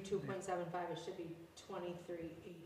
2.75, it should be 2388.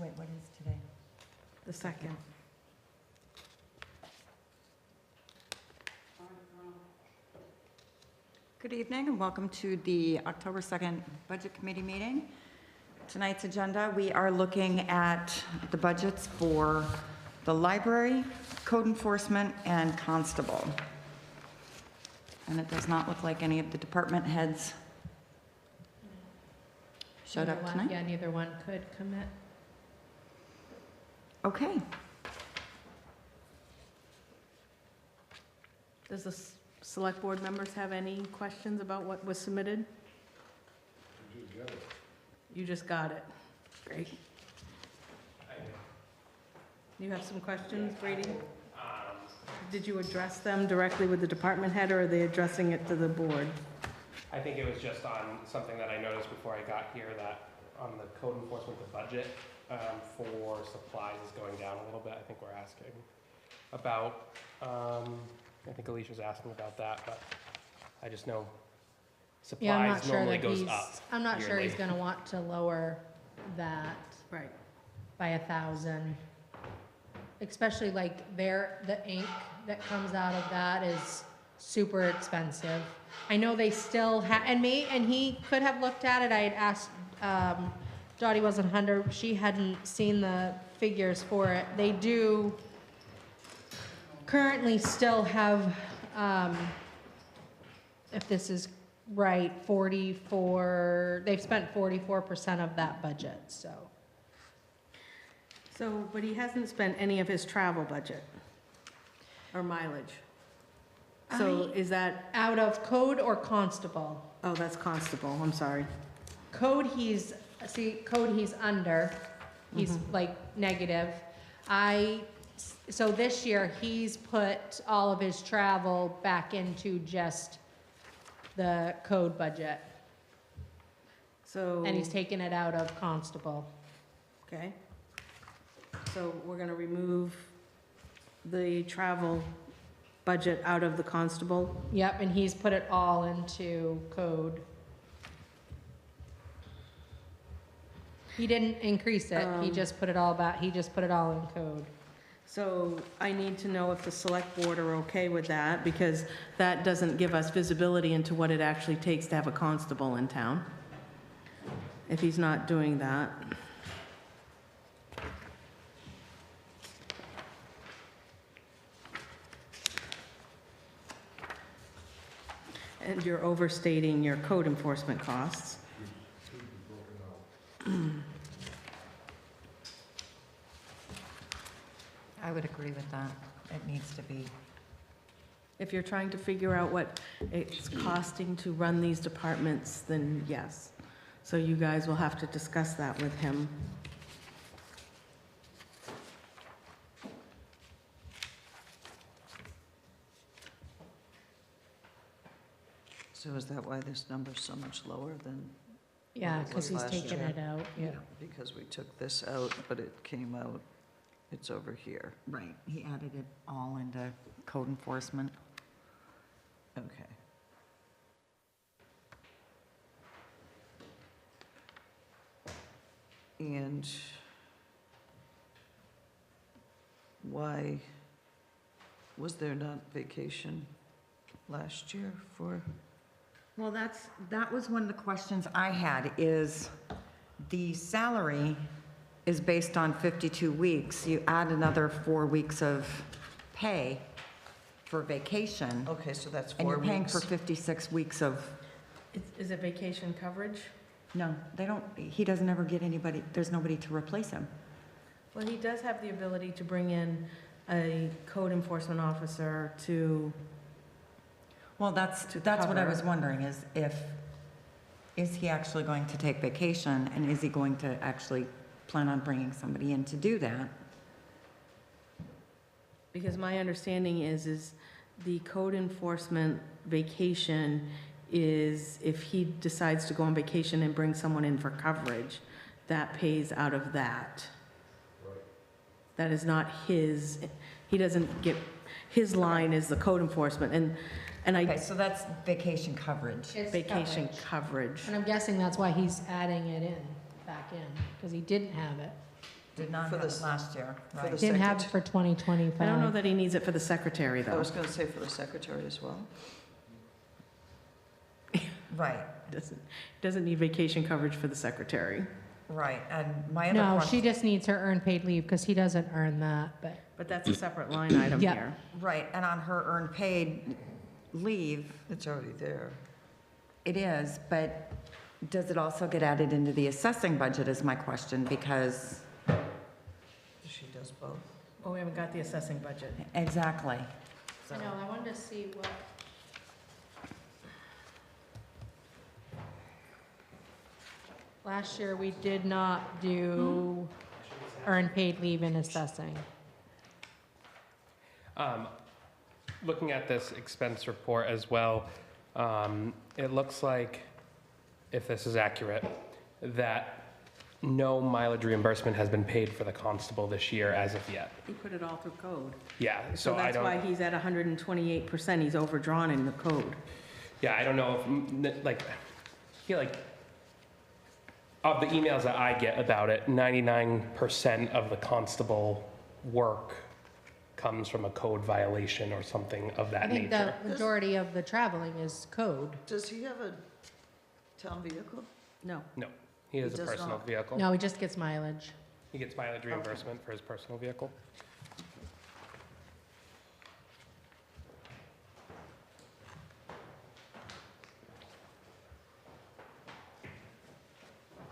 Wait, what is today? The second. Good evening and welcome to the October 2nd Budget Committee meeting. Tonight's agenda, we are looking at the budgets for the library, code enforcement, and constable. And it does not look like any of the department heads showed up tonight. Yeah, neither one could commit. Okay. Does the select board members have any questions about what was submitted? You just got it. Great. You have some questions, Brady? Did you address them directly with the department head, or are they addressing it to the board? I think it was just on something that I noticed before I got here, that on the code enforcement, the budget for supplies is going down a little bit. I think we're asking about, I think Alicia's asking about that, but I just know Yeah, I'm not supplies sure normally that goes up. I'm not sure he's yearly. gonna want to lower that Right. by 1,000. Especially like the ink that comes out of that is super expensive. I know they still and he could have looked at it. I had asked, Dottie wasn't 100, she hadn't seen the figures for it. They do currently still have, if this is right, they've spent 44% of that budget, so. So, but he hasn't spent any of his travel budget or mileage. So is that, Out of code or constable? oh, that's constable, I'm sorry. Code he's under, he's like negative. So this year, he's put all of his travel back into just the code budget, So. and he's taken it out of constable. Okay. So we're gonna remove the travel budget out of the constable? Yep, and he's put it all into code. He didn't increase it, he just put it all in code. So I need to know if the select board are okay with that, because that doesn't give us visibility into what it actually takes to have a constable in town, if he's not doing that. And you're overstating your code enforcement costs. I would agree with that. It needs to be. If you're trying to figure out what it's costing to run these departments, then yes. So you guys will have to discuss that with him. So is that why this number's so much lower than? Yeah, what it because was he's last taken year? it out, yeah. Because we took this out, but it came out, it's over here. Right, he added it all into code enforcement. Okay. And why was there not vacation last year for? Well, that was one of the questions I had, is the salary is based on 52 weeks. You add another 4 weeks of pay for vacation, Okay, so that's and 4 you're paying weeks. for 56 weeks of, Is it vacation coverage? no, they don't, he doesn't ever get anybody, there's nobody to replace him. Well, he does have the ability to bring in a code enforcement officer to, Well, that's what I cover. was wondering, is he actually going to take vacation, and is he going to actually plan on bringing somebody in to do that? because my understanding is the code enforcement vacation is if he decides to go on vacation and bring someone in for coverage, that pays out of that. That is not his, he doesn't get, his line is the code enforcement, and Okay, I, so that's vacation coverage. It's vacation coverage. coverage. And I'm guessing that's why he's adding it back in, because he didn't have it. Did not For have it this- last year, for right? the Didn't have it secretary. for 2025. I don't know that he needs it for the secretary, I though. was gonna say for the secretary as well. Right, Doesn't need vacation coverage for the secretary, right, and my other No, question. she just needs her earned paid leave because he doesn't earn that, but. but that's a separate line item Yeah. here. Right, and on her earned paid leave, It's already there. it is, but does it also get added into the assessing budget is my question, because, She does both. Oh, we haven't got the assessing budget. exactly. I know, I wanted to see what. Last year, we did not do earned paid leave in assessing. Looking at this expense report as well, it looks like, if this is accurate, that no mileage reimbursement has been paid for the constable this year as of yet. He put it all through code. Yeah, So so I that's why don't, he's at 128%. He's overdrawn in the code. yeah, I don't know if, like, I feel like of the emails that I get about it, 99% of the constable work comes from a code violation or something of I that think nature. the majority of the traveling is code. Does he have a town vehicle? No. No, he has He a does personal not. vehicle. No, he just gets mileage. He gets mileage reimbursement for his personal vehicle.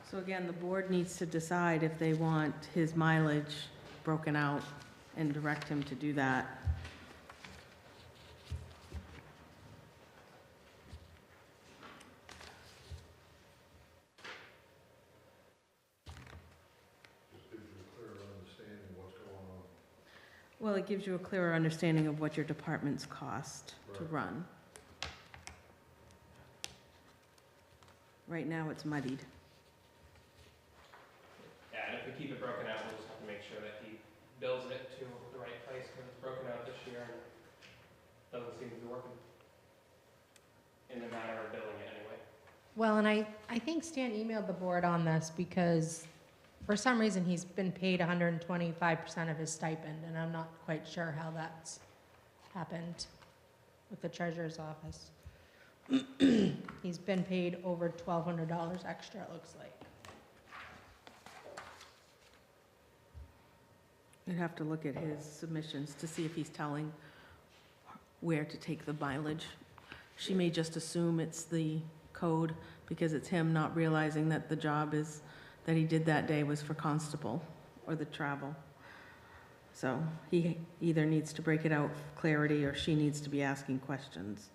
So again, the board needs to decide if they want his mileage broken out and direct him to do that. Well, it gives you a clearer understanding of what your departments cost to run. Right now, it's muddied. Yeah, and if we keep it broken out, we'll just have to make sure that he bills it to the right place, because it's broken out this year and doesn't seem to be working in the matter of billing it anyway. Well, and I think Stan emailed the board on this because for some reason he's been paid 125% of his stipend, and I'm not quite sure how that's happened with the treasurer's office. He's been paid over $1,200 extra, it looks like. You'd have to look at his submissions to see if he's telling where to take the mileage. She may just assume it's the code because it's him not realizing that the job is, that he did that day was for constable or the travel. So he either needs to break it out for clarity or she needs to be asking questions.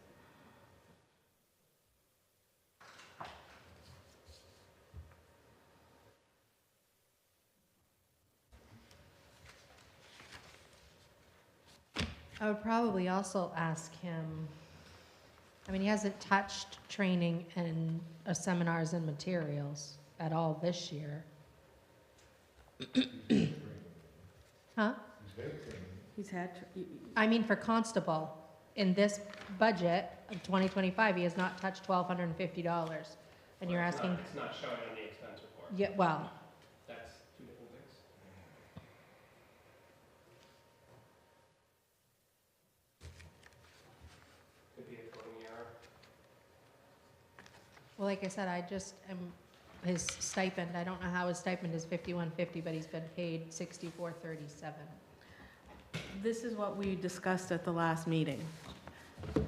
I would probably also ask him, I mean, he hasn't touched training and seminars and materials at all this year. Huh? He's had, I mean, for constable, in this budget of 2025, he has not touched $1,250. And you're Well, it's asking, not- It's not showing on the expense report. yeah, well, That's two different things. Could be a coding error. well, like I said, I just am, his stipend, I don't know how his stipend is $51.50, but he's been paid $64.37. this is what we discussed at the last meeting,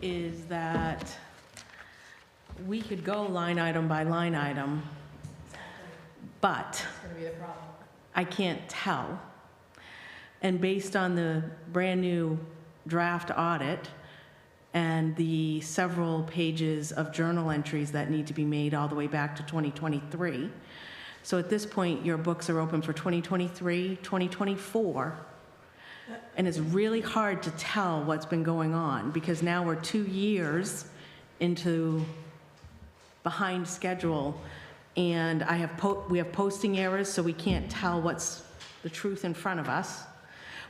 is that we could go line item by line item, but That's gonna be the problem. I can't tell. And based on the brand-new draft audit and the several pages of journal entries that need to be made all the way back to 2023, so at this point, your books are open for 2023, 2024, and it's really hard to tell what's been going on, because now we're 2 years into behind schedule, and we have posting errors, so we can't tell what's the truth in front of us.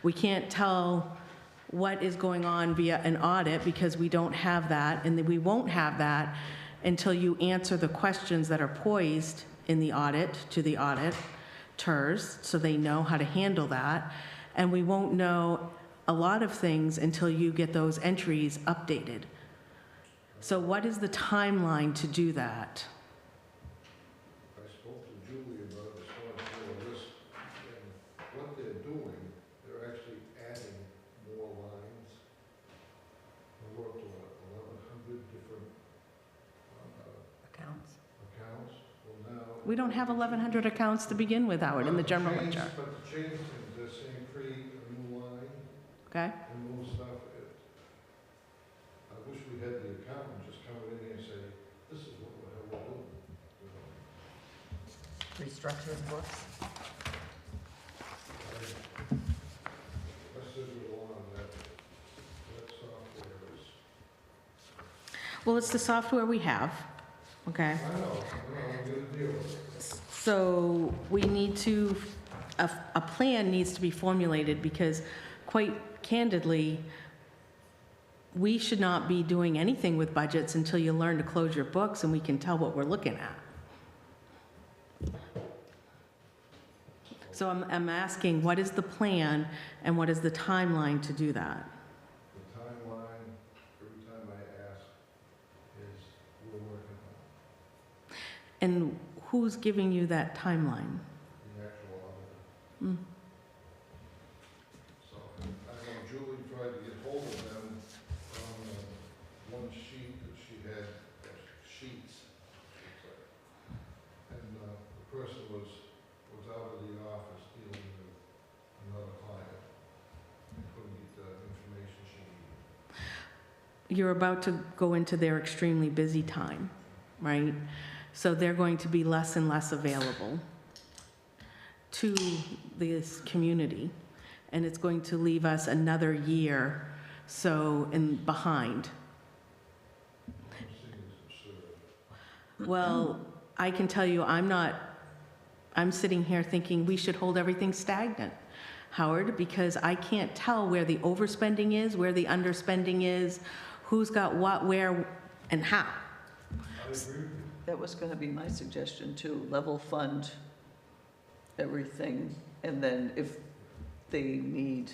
We can't tell what is going on via an audit because we don't have that, and we won't have that until you answer the questions that are poised in the audit, to the audit, TERS, so they know how to handle that. And we won't know a lot of things until you get those entries updated. So what is the timeline to do that? I spoke to Julie about this one for this, and what they're doing, they're actually adding more lines. We're up to 1,100 different Accounts. accounts. Well, now. We don't have 1,100 accounts to begin with, Howard, in the general Change- ledger, But the change things, they're saying create a new line okay? and move stuff. I wish we had the accountant just come in here and say, this is what the hell we're doing. You know? Restructure his books. Let's just go on that software is. Well, it's the software we have, okay? I know, I'm gonna deal with it. So we need to, a plan needs to be formulated because quite candidly, we should not be doing anything with budgets until you learn to close your books and we can tell what we're looking at. So I'm asking, what is the plan and what is the timeline to do that? The timeline, every time I ask, is we're working on And who's giving you that timeline? the actual auditor. Mm. So, I know Julie tried to get hold of them on one sheet that she had, sheets. And the person was out of the office dealing with another client. And couldn't get the information she needed. You're about to go into their extremely busy time, right? So they're going to be less and less available to this community, and it's going to leave us another year behind. It seems absurd. Well, I can tell you, I'm sitting here thinking we should hold everything stagnant, Howard, because I can't tell where the overspending is, where the underspending is, who's got what, where, and how. I agree with you. That was gonna be my suggestion too, level fund everything, and then if they need.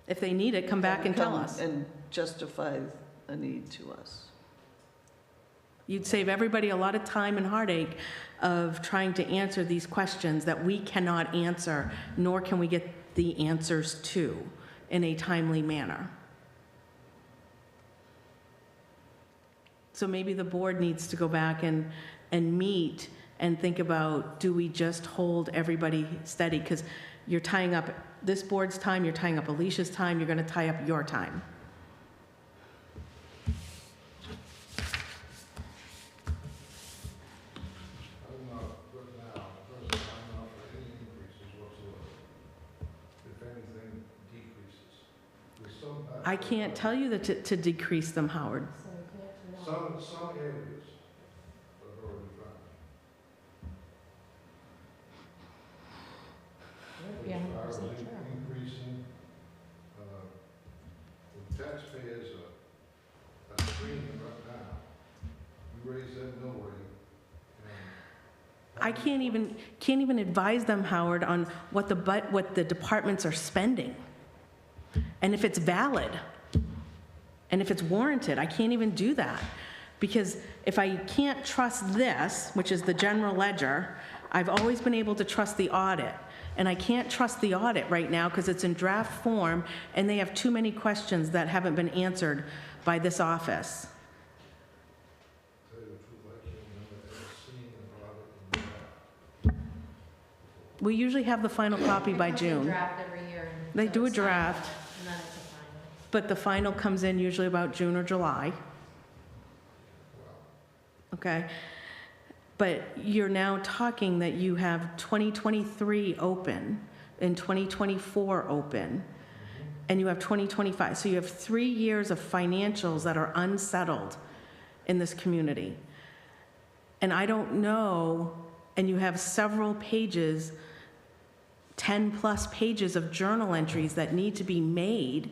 If they need it, come back and tell come us. And justify a need to us. You'd save everybody a lot of time and heartache of trying to answer these questions that we cannot answer, nor can we get the answers to in a timely manner. So maybe the board needs to go back and meet and think about, do we just hold everybody steady? Because you're tying up this board's time, you're tying up Alicia's time, you're going to tie up your time. I'm not, right now, personally, I'm not for any increases whatsoever. If anything, decreases. There's some. I can't tell you that to decrease them, Howard. So we can't do that. Some areas are already found. Yeah, As 100% far as sure. increasing, the taxpayers are screaming right now. You raise that mill rate and. I can't even advise them, Howard, on what the departments are spending, and if it's valid, and if it's warranted. I can't even do that, because if I can't trust this, which is the general ledger, I've always been able to trust the audit, and I can't trust the audit right now because it's in draft form, and they have too many questions that haven't been answered by this office. Tell you the truth, I can't remember ever seeing an audit in draft. We usually have the final copy by It comes in June, draft every year. and They so do a it's signed, draft. And then it's a final. but the final comes in usually about June or July. Okay? But you're now talking that you have 2023 open and 2024 open, and you have 2025. So you have 3 years of financials that are unsettled in this community. And I don't know, and you have several pages, 10-plus pages of journal entries that need to be made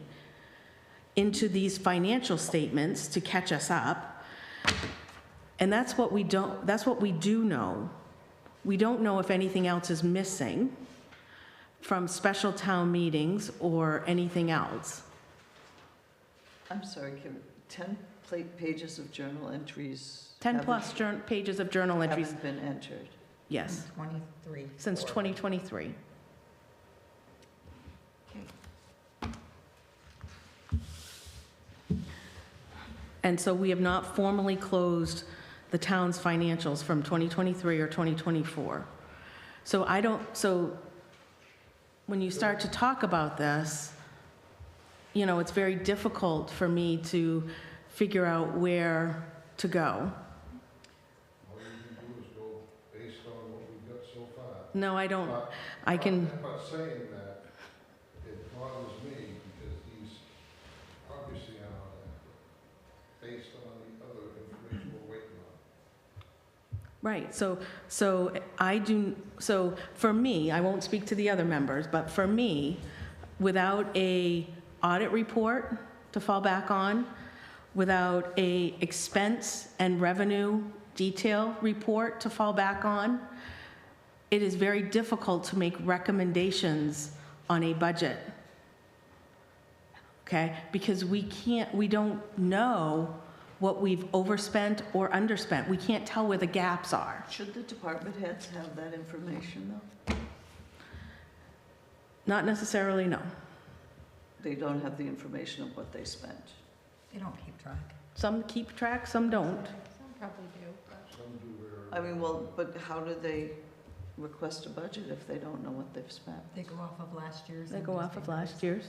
into these financial statements to catch us up. And that's what we do know. we don't know if anything else is missing from special town meetings or anything else. I'm sorry, Kim, 10 pages of journal entries. 10-plus pages of journal entries, Haven't been entered. yes, 23. since 2023. And so we have not formally closed the town's financials from 2023 or 2024. So when you start to talk about this, you know, it's very difficult for me to figure out where to go. All you can do is go based on what we've got so far. No, I don't, But- I can, I'm not saying that it bothers me because these obviously are not accurate, based on the other information we're waiting on. right, so for me, I won't speak to the other members, but for me, without a audit report to fall back on, without a expense and revenue detail report to fall back on, it is very difficult to make recommendations on a budget. Okay, because we don't know what we've overspent or underspent. We can't tell where the gaps are. Should the department heads have that information, though? Not necessarily, no. They don't have the information of what they spent. They don't keep track. Some keep track, some don't. Some probably do, but. Some do I mean, well, but how do they request a budget if they don't know what they've spent? They go off of last year's. They go off of last year's.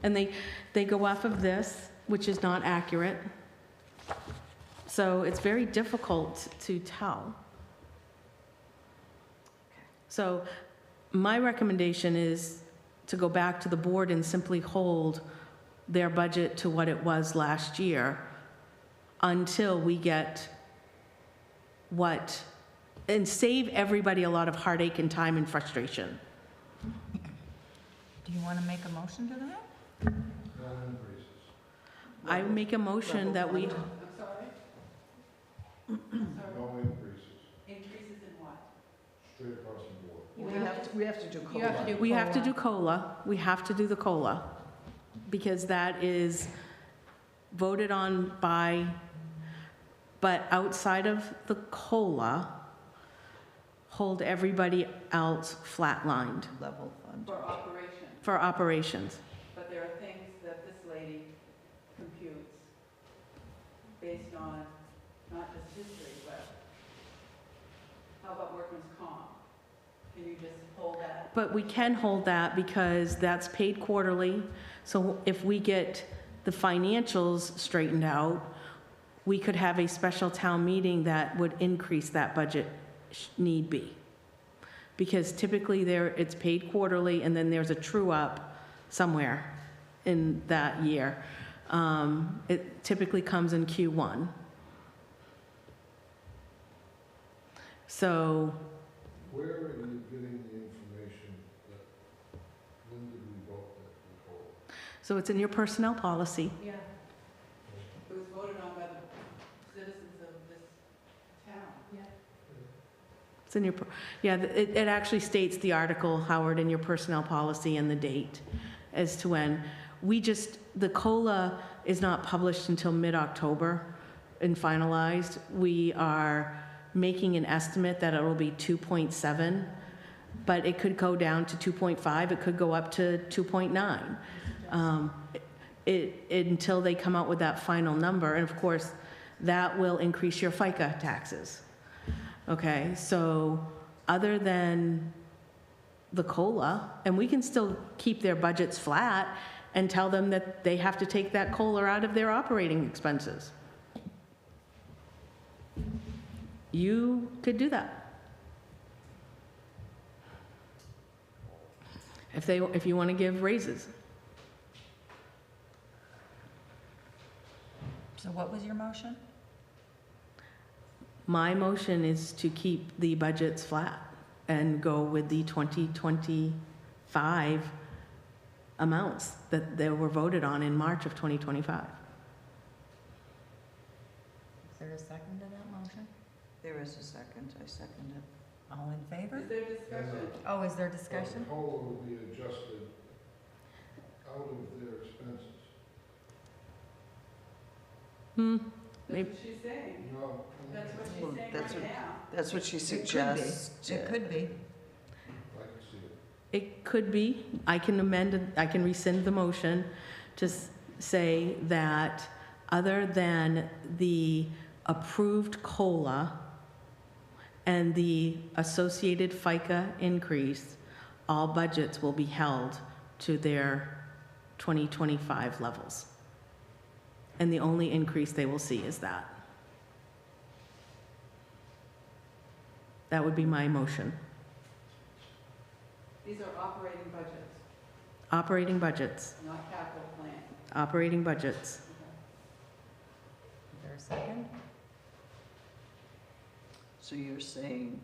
And they go off of this, which is not accurate. So it's very difficult to tell. So my recommendation is to go back to the board and simply hold their budget to what it was last year until we get and save everybody a lot of heartache and time and frustration. Do you want to make a motion to that? no increases. I make a motion that we, No increases, Increases in what? straight across the board. We have to do You have to COLA. do we have to do COLA. COLA. We have to do the COLA because that is voted on by, but outside of the COLA, hold everybody else flatlined Level fund. For operation, for operations. but there are things that this lady computes based on not just history, but how about workman's comp? Can you just hold that? But we can hold that because that's paid quarterly. So if we get the financials straightened out, we could have a special town meeting that would increase that budget need be. Because typically it's paid quarterly and then there's a true up somewhere in that year. It typically comes in Q1. So Where are you getting the information that, when did we vote that we told? So it's in your personnel policy. Yeah. It was voted on by the citizens of this town. It's in your, it actually states the article, Howard, in your personnel policy and the date as to when. The COLA is not published until mid-October and finalized. We are making an estimate that it'll be 2.7, but it could go down to 2.5, it could go up to 2.9. Until they come out with that final number, and of course, that will increase your FICA taxes. Okay, so other than the COLA, and we can still keep their budgets flat and tell them that they have to take that COLA out of their operating expenses. You could do that. If you want to give raises. So what was your motion? My motion is to keep the budgets flat and go with the 2025 amounts that they were voted on in March of 2025. Is there a second to that motion? There is a second, I second it. All in favor? Is there discussion? Oh, is there The discussion? COLA would be adjusted out of their expenses. Hmm, That's Maybe- what she's saying. No. That's what Well, she's saying that's right what- now. That's what she It could be. suggests. It could be. I can see it. it could be. I can I can rescind the motion to say that other than the approved COLA and the associated FICA increase, all budgets will be held to their 2025 levels. And the only increase they will see is that. That would be my motion. These are operating budgets, Operating budgets, not capital plan. operating budgets. Is there a second? So you're saying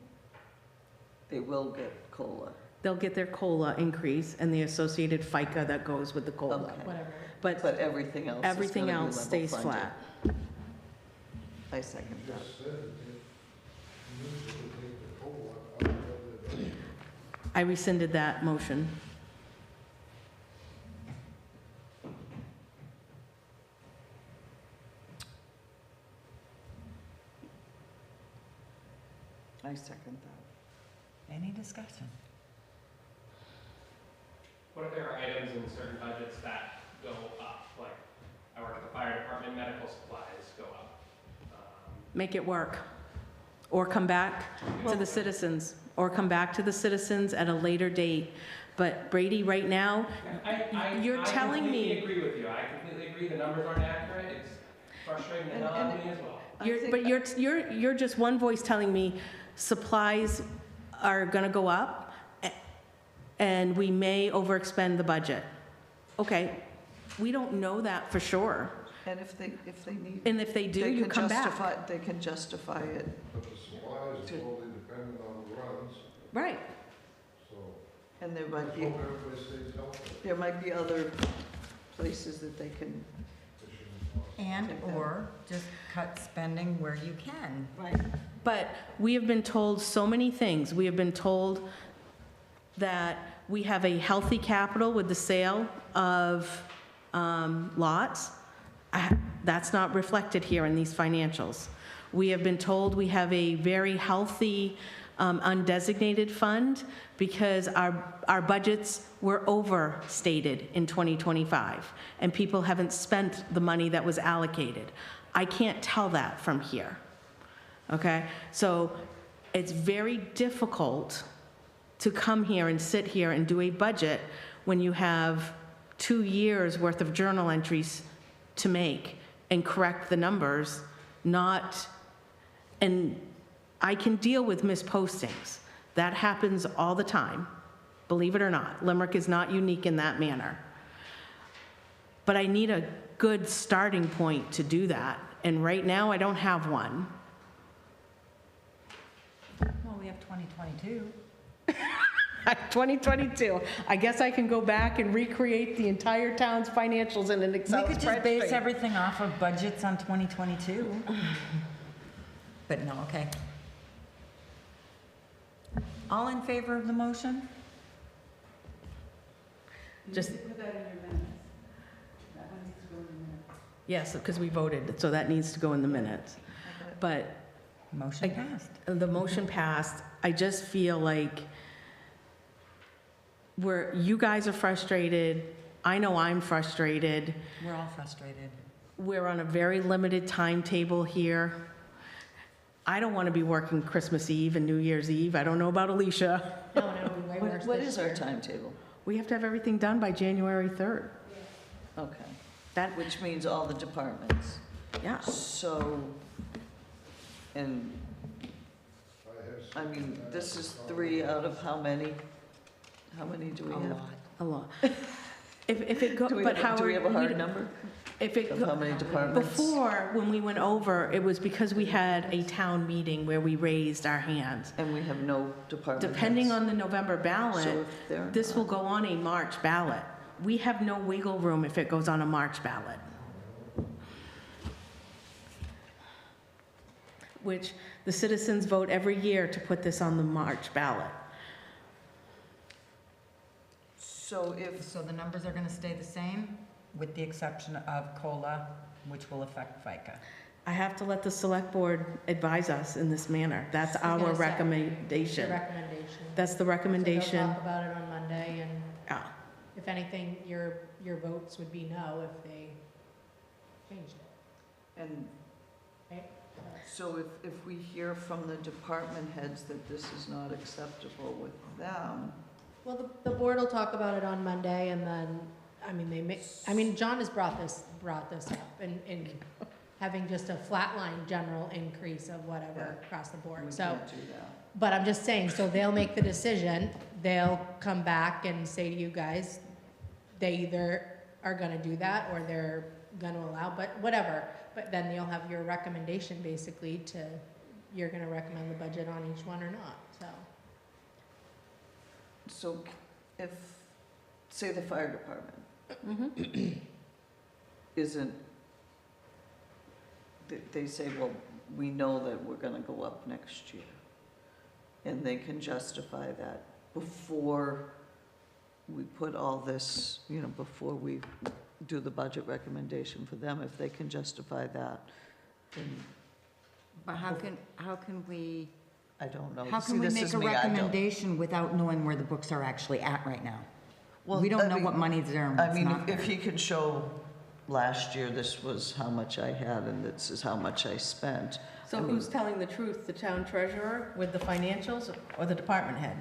they will get COLA? They'll get their COLA increase and the associated FICA that goes with the COLA. Okay. Whatever. But But everything else is everything gonna be else level stays funded. flat. I second that. Just said it means that they take the COLA out of their budget. I rescinded that motion. I second that. Any discussion? What if there are items in certain budgets that go up? Like, I work at the fire department, medical supplies go up. Make it work. Or come back to the citizens, or come back to the citizens at a later date. But Brady, right now, you're telling I me, completely agree with you. I completely agree. The numbers aren't accurate. It's frustrating the hell out of me as well. you're just one voice telling me supplies are gonna go up and we may overexpend the budget. Okay, we don't know that for sure. And if they need. And if they do, they you can come back. justify- They can justify it. But the supplies is totally dependent on the runs, Right. so And there I might hope be, everybody stays healthy. there might be other places that they can. And/or just cut spending where you can. Right. But we have been told so many things. We have been told that we have a healthy capital with the sale of lots. That's not reflected here in these financials. We have been told we have a very healthy undesignated fund because our budgets were overstated in 2025, and people haven't spent the money that was allocated. I can't tell that from here, okay? So it's very difficult to come here and sit here and do a budget when you have 2 years' worth of journal entries to make and correct the numbers, and I can deal with mispostings. That happens all the time, believe it or not. Limerick is not unique in that manner. But I need a good starting point to do that, and right now I don't have one. Well, we have 2022. 2022, I guess I can go back and recreate the entire town's financials in an Excel spreadsheet. We could just base everything off of budgets on 2022. But no, okay. All in favor of the motion? Just- You need to put that in your minutes. That one needs to go in the minutes. Yes, because we voted, so that needs to go in the minutes. But Motion passed. the motion passed. I just feel like you guys are frustrated. I know I'm frustrated. We're all frustrated. We're on a very limited timetable here. I don't want to be working Christmas Eve and New Year's Eve. I don't know about Alicia. No, and it'll be way worse What this is our year. timetable? We have to have everything done by January 3rd. Okay, That, which means all the departments. yeah. So, and, I have I mean, this is 3 out of how many? How many do we have? A lot. If it go, Do we but have, Howard. do we have a we hard don't- number If it, of go- how many departments? before, when we went over, it was because we had a town meeting where we raised our hands. And we have no department Depending heads. on the November So ballot, if they're this will not- go on a March ballot. We have no wiggle room if it goes on a March ballot. which the citizens vote every year to put this on the March ballot. So if, So the numbers are gonna stay the same, with the exception of COLA, which will affect FICA. I have to let the select board advise us in this manner. That's I was our gonna say, The recommendation. recommendation. That's the So they'll recommendation. talk about it on Monday, and Yeah. if anything, your votes would be no if they changed it, and right? so if we hear from the department heads that this is not acceptable with them, Well, the board will talk about it on Monday, and then, I mean, John has brought this up, in having just a flatline general increase of whatever Yeah. across the we board, so. can't do that. But I'm just saying, so they'll make the decision, they'll come back and say to you guys, they either are gonna do that, or they're gonna allow, but whatever. But then you'll have your recommendation, basically, you're gonna recommend the budget on each one or not, so. So if, say the fire department Mhm. isn't, they say, well, we know that we're gonna go up next year. And they can justify that before we put all this, before we do the budget recommendation for them, if they can justify that, then But how can we, I don't know. how See, can we this make is a me, I don't- recommendation without knowing where the books are actually at right now? Well, We don't I know mean- what money's there and I what's mean, not if there. he could show last year, this was how much I had and this is how much I spent. So I mean- who's telling the truth, the town treasurer with the financials or the department head?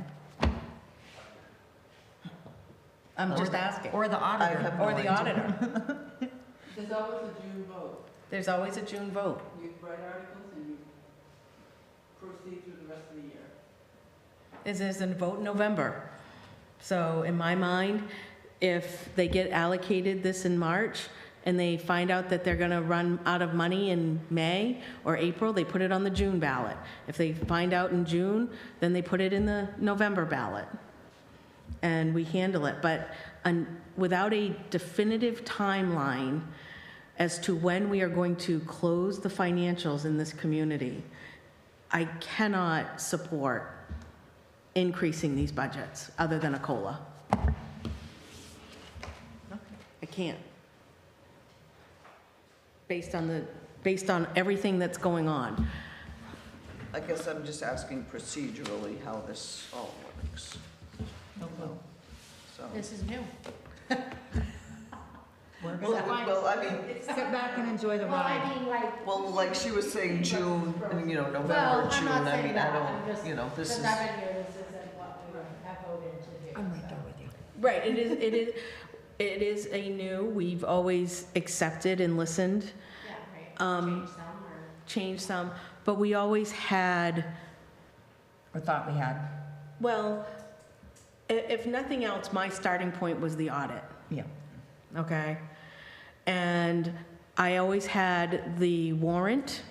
I'm just asking. Or the I auditor. have no Or the idea. auditor. There's always a June vote. There's always a June vote. You write articles and you proceed through the rest of the year. There's a vote in November. So in my mind, if they get allocated this in March and they find out that they're gonna run out of money in May or April, they put it on the June ballot. If they find out in June, then they put it in the November ballot. And we handle it, but without a definitive timeline as to when we are going to close the financials in this community, I cannot support increasing these budgets, other than a COLA. I can't. Based on everything that's going on. I guess I'm just asking procedurally how this all works. So. This is new. We're Well, gonna well, I mean, sit back and enjoy the ride. mean, like. well, like she was saying June, November, Well, I'm June, not I saying mean, that, I I'm just, don't, this since is, I've been here, this isn't what we have voted to do. I'm right so. there with you. Right, it is a new, we've always accepted and listened, Yeah, right, Um, change some, or. changed some, but we always had, Or thought we had. well, if nothing else, my starting point was the audit. Yeah. Okay? And I always had the warrant,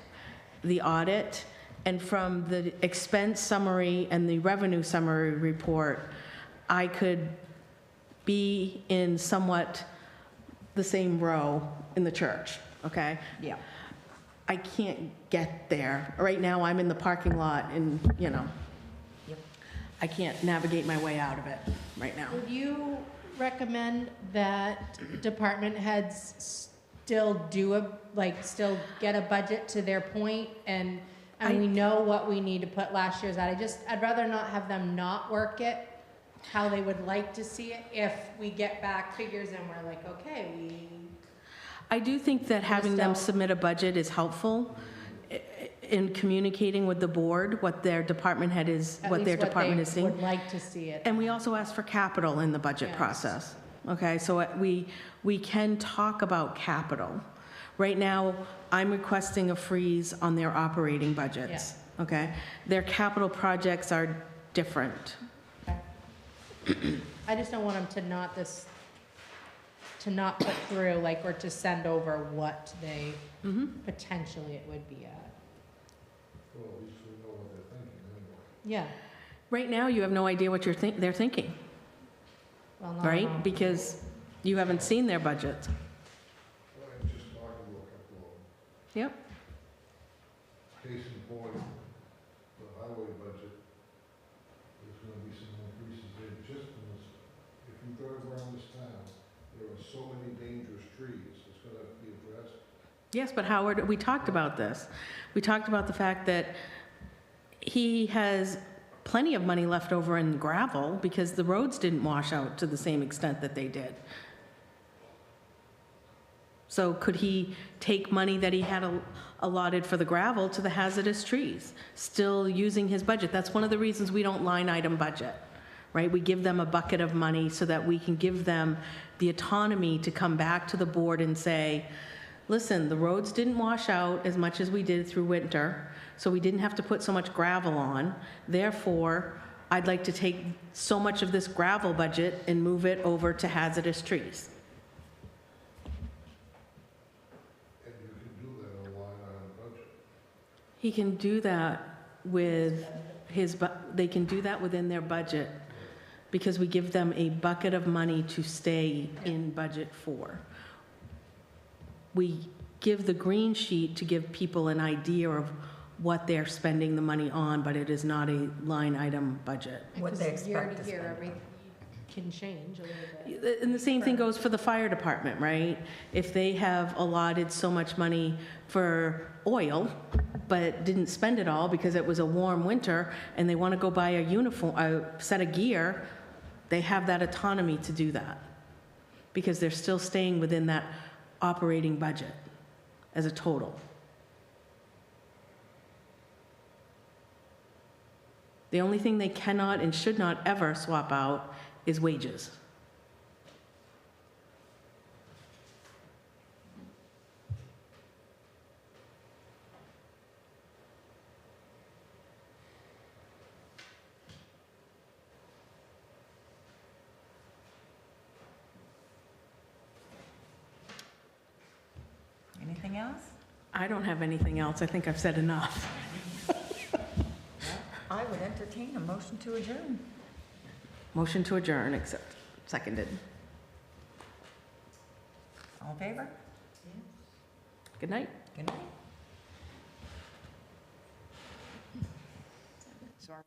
the audit, and from the expense summary and the revenue summary report, I could be in somewhat the same row in the church, okay? Yeah. I can't get there. Right now, I'm in the parking lot and, Yep. I can't navigate my way out of it right now. Would you recommend that department heads still still get a budget to their point, and we know what we need to put last year's out? I'd rather not have them not work it how they would like to see it, if we get back figures and we're like, okay, I do think that having them Still- submit a budget is helpful in communicating with the board what their department head is, at what least their department is they seeing. would like to see it. And we also ask for capital in the budget Yes. process. Okay, so we can talk about capital. Right now, I'm requesting a freeze on their operating budgets. Okay? Their capital projects are different. I just don't want them to not put through, or to send over what they potentially it would be at. Well, at least we know what they're thinking anyway. Yeah. Right now, you have no idea what they're thinking, Well, not right? all. Because you haven't seen their budgets. Well, I'm just talking to a couple of them. Yep. case in point, the highway budget, there's gonna be some increases there just in this. If you drive around this town, there are so many dangerous trees, it's gonna have to be addressed. Yes, but Howard, we talked about this. We talked about the fact that he has plenty of money left over in gravel because the roads didn't wash out to the same extent that they did. So could he take money that he had allotted for the gravel to the hazardous trees, still using his budget? That's one of the reasons we don't line item budget, right? We give them a bucket of money so that we can give them the autonomy to come back to the board and say, listen, the roads didn't wash out as much as we did through winter, so we didn't have to put so much gravel on. Therefore, I'd like to take so much of this gravel budget and move it over to hazardous trees. And you can do that on a line item budget. He can do that with his, they can do that within their budget because we give them a bucket of money to stay in budget for. We give the green sheet to give people an idea of what they're spending the money on, but it is not a line item budget. What they Because year expect to to year, spend. everything can change a little bit. And the same thing goes for the fire department, right? If they have allotted so much money for oil, but didn't spend it all because it was a warm winter, and they want to go buy a uniform, a set of gear, they have that autonomy to do that because they're still staying within that operating budget as a total. The only thing they cannot and should not ever swap out is wages. Anything else? I don't have anything else. I think I've said enough. I would entertain a motion to adjourn. Motion to adjourn, accept, seconded. All in favor? Good night. Good night. So our